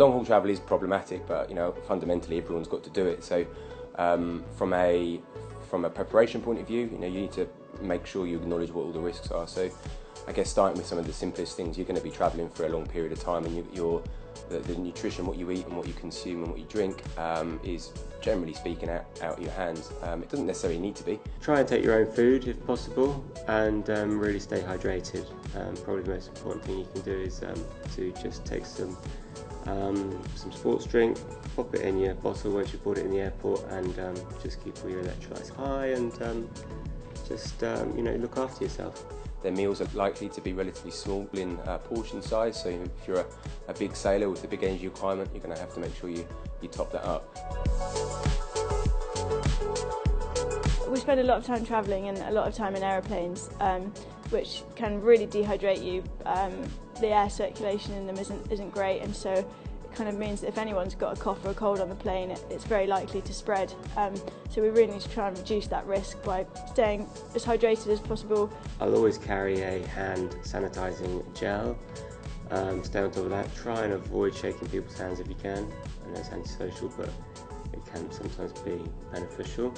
long haul travel is problematic, but fundamentally everyone's got to do it. So from a preparation point of view, you need to make sure you acknowledge what all the risks are. So I guess starting with some of the simplest things, you're going to be travelling for a long period of time, and the nutrition, what you eat and what you consume and what you drink is generally speaking out of your hands. It doesn't necessarily need to be. Try and take your own food if possible, and really stay hydrated. Probably the most important thing you can do is to just take some sports drink, pop it in your bottle once you've bought it in the airport, and just keep all your electrolytes high, and just look after yourself. Their meals are likely to be relatively small in portion size, so if you're a big sailor with a big energy requirement, you're going to have to make sure you top that up. We spend a lot of time travelling and a lot of time in aeroplanes, which can really dehydrate you. The air circulation in them isn't great, and so it kind of means that if anyone's got a cough or a cold on the plane, it's very likely to spread. So we really need to try and reduce that risk by staying as hydrated as possible. I'll always carry a hand sanitising gel. Stay on top of that. Try and avoid shaking people's hands if you can. I know it's antisocial, but it can sometimes be beneficial.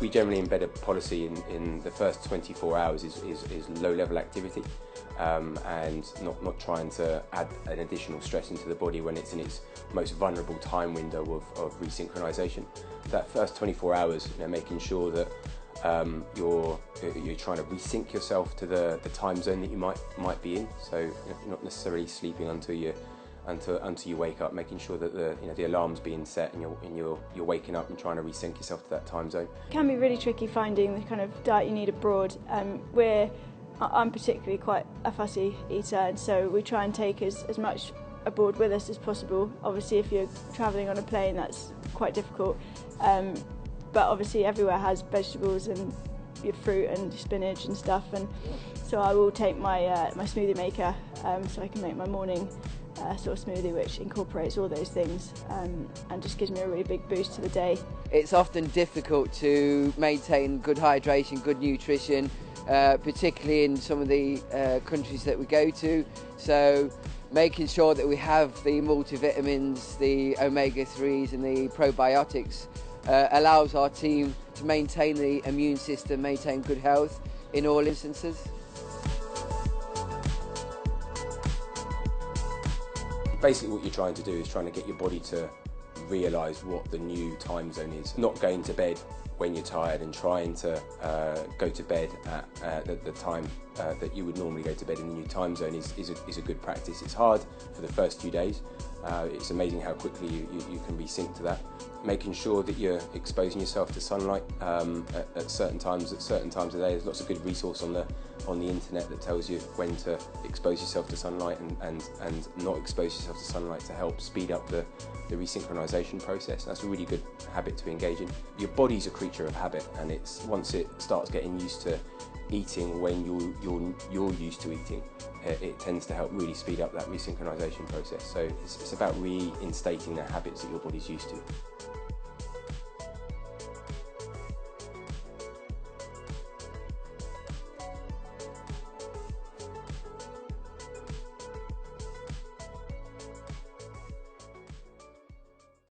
We generally embed a policy in the first 24 hours is low-level activity, and not trying to add an additional stress into the body when it's in its most vulnerable time window of resynchronization. That first 24 hours, making sure that you're trying to resync yourself to the time zone that you might be in. So you're not necessarily sleeping until you wake up, making sure that the alarm's being set and you're waking up and trying to resync yourself to that time zone. It can be really tricky finding the kind of diet you need abroad. I'm particularly quite a fussy eater, and so we try and take as much aboard with us as possible. Obviously if you're travelling on a plane, that's quite difficult, but obviously everywhere has vegetables and your fruit and spinach and stuff, and so I will take my smoothie maker, so I can make my morning sort of smoothie which incorporates all those things, and just gives me a really big boost to the day. It's often difficult to maintain good hydration, good nutrition, particularly in some of the countries that we go to, so making sure that we have the multivitamins, the omega-3s and the probiotics allows our team to maintain the immune system, maintain good health in all instances. Basically what you're trying to do is trying to get your body to realise what the new time zone is. Not going to bed when you're tired and trying to go to bed at the time that you would normally go to bed in the new time zone is a good practice. It's hard for the first few days. It's amazing how quickly you can resync to that. Making sure that you're exposing yourself to sunlight at certain times of the day. There's lots of good resource on the internet that tells you when to expose yourself to sunlight and not expose yourself to sunlight to help speed up the resynchronization process. That's a really good habit to engage in. Your body's a creature of habit, and once it starts getting used to eating when you're used to eating, it tends to help really speed up that resynchronization process. So it's about reinstating the habits that your body's used to.